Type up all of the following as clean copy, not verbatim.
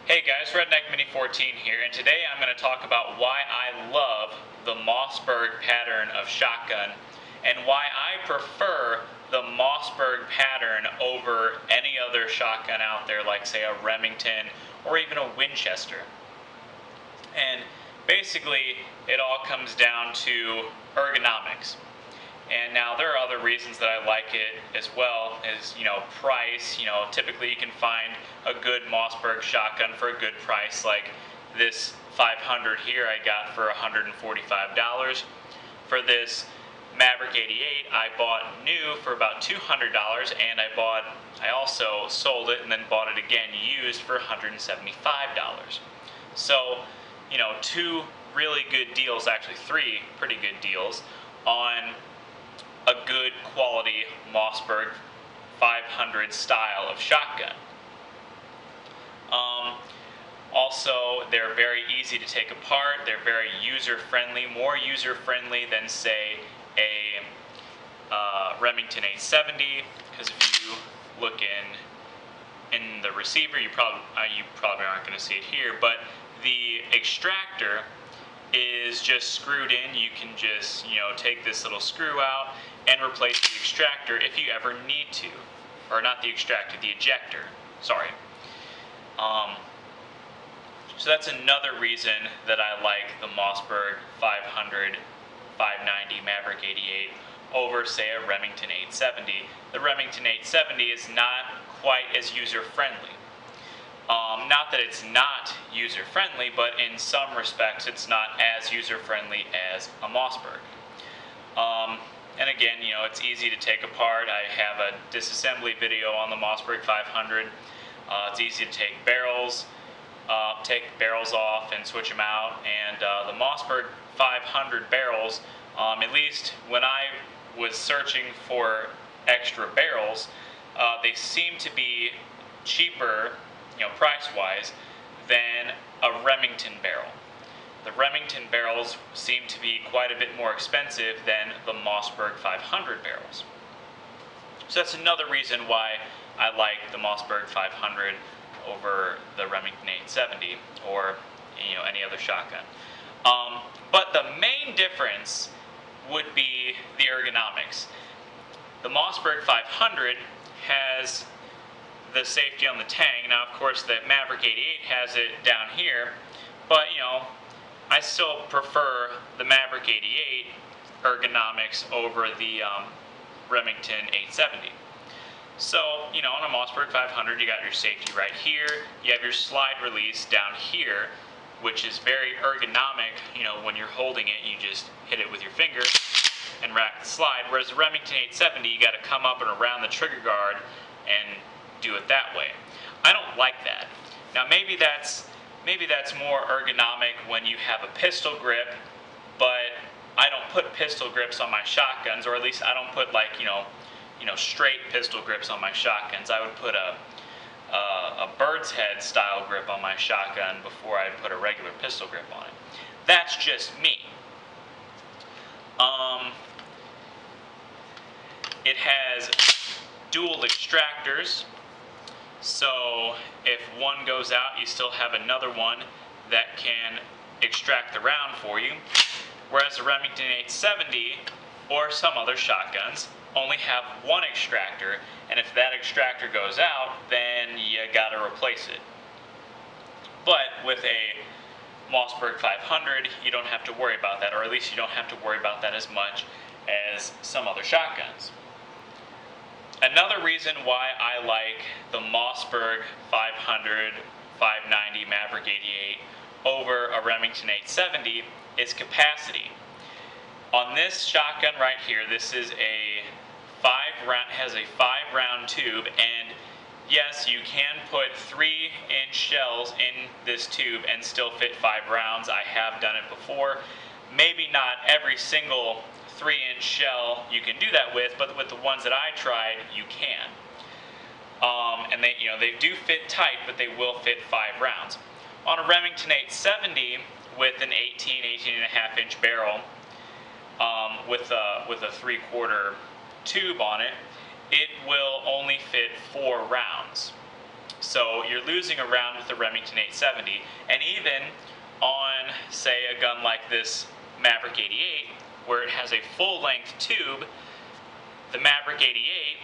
Hey guys, Redneck Mini 14 here, and today I'm going to talk about why I love the Mossberg pattern of shotgun and why I prefer the Mossberg pattern over any other shotgun out there, like say a Remington or even a Winchester. And basically it all comes down to ergonomics. And now there are other reasons that I like it as well, is price. Typically you can find a good Mossberg shotgun for a good price, like this 500 here I got for $145. For this Maverick 88 I bought new for about $200, and I also sold it and then bought it again used for $175. So two really good deals, actually three pretty good deals on a good quality Mossberg 500 style of shotgun. Also, they're very easy to take apart. They're very user-friendly, more user-friendly than, say, a Remington 870. Because if you look in the receiver, you probably aren't going to see it here, but the extractor is just screwed in. You can just take this little screw out and replace the extractor if you ever need to, or not the extractor, the ejector. Sorry. So that's another reason that I like the Mossberg 500, 590 Maverick 88 over, say, a Remington 870. The Remington 870 is not quite as user-friendly. Not that it's not user-friendly, but in some respects it's not as user-friendly as a Mossberg. And again, it's easy to take apart. I have a disassembly video on the Mossberg 500. It's easy to take barrels off and switch them out. And the Mossberg 500 barrels, at least when I was searching for extra barrels, they seem to be cheaper, price-wise, than a Remington barrel. The Remington barrels seem to be quite a bit more expensive than the Mossberg 500 barrels. So that's another reason why I like the Mossberg 500 over the Remington 870 or any other shotgun. But the main difference would be the ergonomics. The Mossberg 500 has the safety on the tang. Now, of course, the Maverick 88 has it down here, but I still prefer the Maverick 88 ergonomics over the Remington 870. So, on a Mossberg 500, you got your safety right here. You have your slide release down here, which is very ergonomic. When you're holding it, you just hit it with your finger and rack the slide. Whereas the Remington 870, you got to come up and around the trigger guard and do it that way. I don't like that. Now, maybe that's more ergonomic when you have a pistol grip, but I don't put pistol grips on my shotguns, or at least I don't put straight pistol grips on my shotguns. I would put a bird's head style grip on my shotgun before I'd put a regular pistol grip on it. That's just me. It has dual extractors, so if one goes out, you still have another one that can extract the round for you, whereas the Remington 870 or some other shotguns only have one extractor, and if that extractor goes out, then you gotta replace it. But with a Mossberg 500, you don't have to worry about that, or at least you don't have to worry about that as much as some other shotguns. Another reason why I like the Mossberg 500, 590 Maverick 88 over a Remington 870 is capacity. On this shotgun right here, this is has a 5-round tube, and yes, you can put 3-inch shells in this tube and still fit 5 rounds. I have done it before. Maybe not every single 3-inch shell you can do that with, but with the ones that I tried, you can. And they do fit tight, but they will fit 5 rounds. On a Remington 870 with an 18.5-inch barrel, with a 3/4 tube on it, it will only fit 4 rounds. So you're losing a round with the Remington 870, and even on, say, a gun like this Maverick 88, where it has a full-length tube, the Maverick 88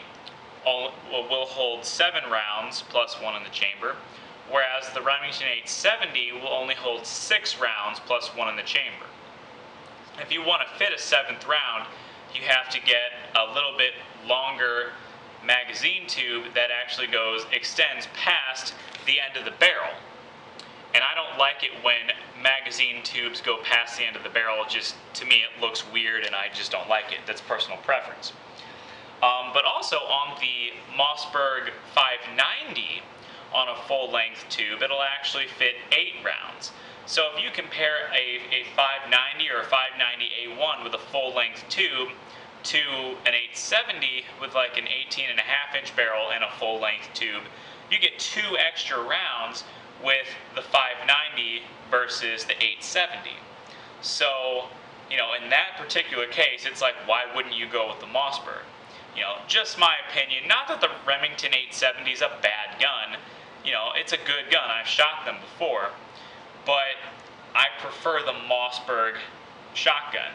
will hold 7 rounds plus 1 in the chamber, whereas the Remington 870 will only hold 6 rounds plus 1 in the chamber. If you want to fit a 7th round, you have to get a little bit longer magazine tube that actually extends past the end of the barrel. And I don't like it when magazine tubes go past the end of the barrel. Just, to me, it looks weird and I just don't like it. That's personal preference. But also on the Mossberg 590, on a full-length tube, it'll actually fit 8 rounds. So if you compare a 590 or a 590A1 with a full-length tube to an 870 with like an 18.5-inch barrel and a full-length tube, you get 2 extra rounds with the 590 versus the 870. So, in that particular case, it's like, why wouldn't you go with the Mossberg? Just my opinion. Not that the Remington 870 is a bad gun. It's a good gun. I've shot them before. But I prefer the Mossberg shotgun.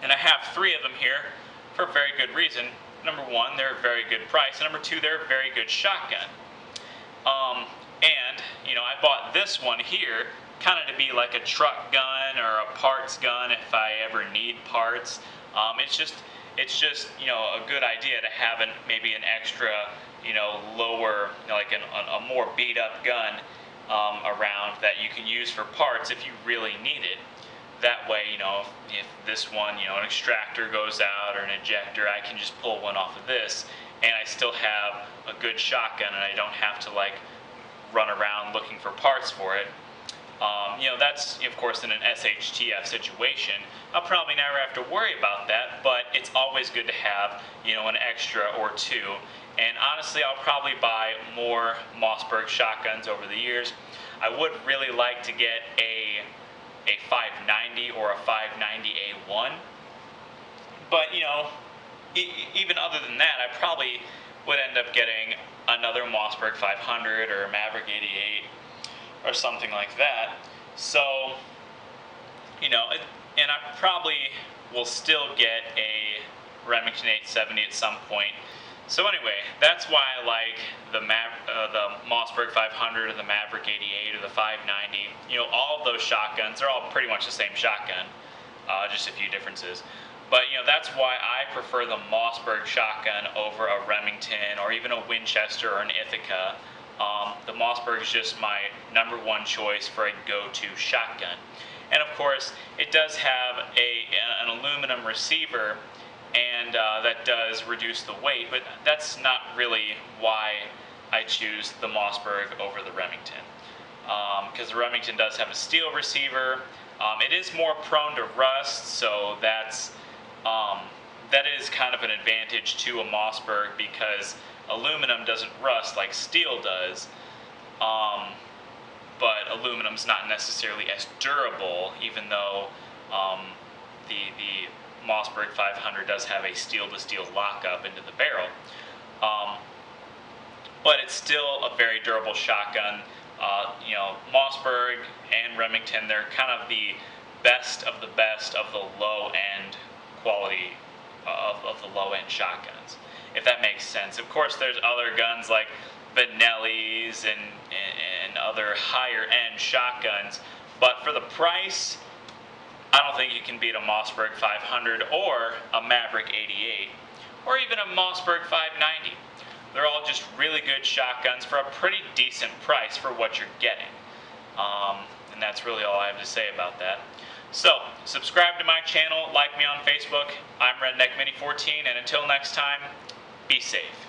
And I have 3 of them here for a very good reason. Number 1, they're a very good price. And number 2, they're a very good shotgun. I bought this one here kind of to be like a truck gun or a parts gun if I ever need parts. It's just a good idea to have maybe an extra, lower, like a more beat up gun around that you can use for parts if you really need it. That way, if this one, an extractor goes out or an ejector, I can just pull one off of this and I still have a good shotgun and I don't have to run around looking for parts for it. That's of course in an SHTF situation. I'll probably never have to worry about that, but it's always good to have, an extra or 2. And honestly, I'll probably buy more Mossberg shotguns over the years. I would really like to get a 590 or a 590A1. But, even other than that, I probably would end up getting another Mossberg 500 or a Maverick 88 or something like that. So, and I probably will still get a Remington 870 at some point. So anyway, that's why I like the Mossberg 500 or the Maverick 88 or the 590. All of those shotguns, they're all pretty much the same shotgun, just a few differences. But that's why I prefer the Mossberg shotgun over a Remington or even a Winchester or an Ithaca. The Mossberg is just my number 1 choice for a go-to shotgun. And of course, it does have an aluminum receiver, and that does reduce the weight, but that's not really why I choose the Mossberg over the Remington. Because the Remington does have a steel receiver. It is more prone to rust, so that is kind of an advantage to a Mossberg because aluminum doesn't rust like steel does. But aluminum's not necessarily as durable, even though the Mossberg 500 does have a steel-to-steel lockup into the barrel. But it's still a very durable shotgun. Mossberg and Remington, they're kind of the best of the low-end quality of the low-end shotguns, if that makes sense. Of course, there's other guns like Benelli's and other higher-end shotguns, but for the price, I don't think you can beat a Mossberg 500 or a Maverick 88 or even a Mossberg 590. They're all just really good shotguns for a pretty decent price for what you're getting. And that's really all I have to say about that. So, subscribe to my channel, like me on Facebook. I'm Redneck Mini 14, and until next time, be safe.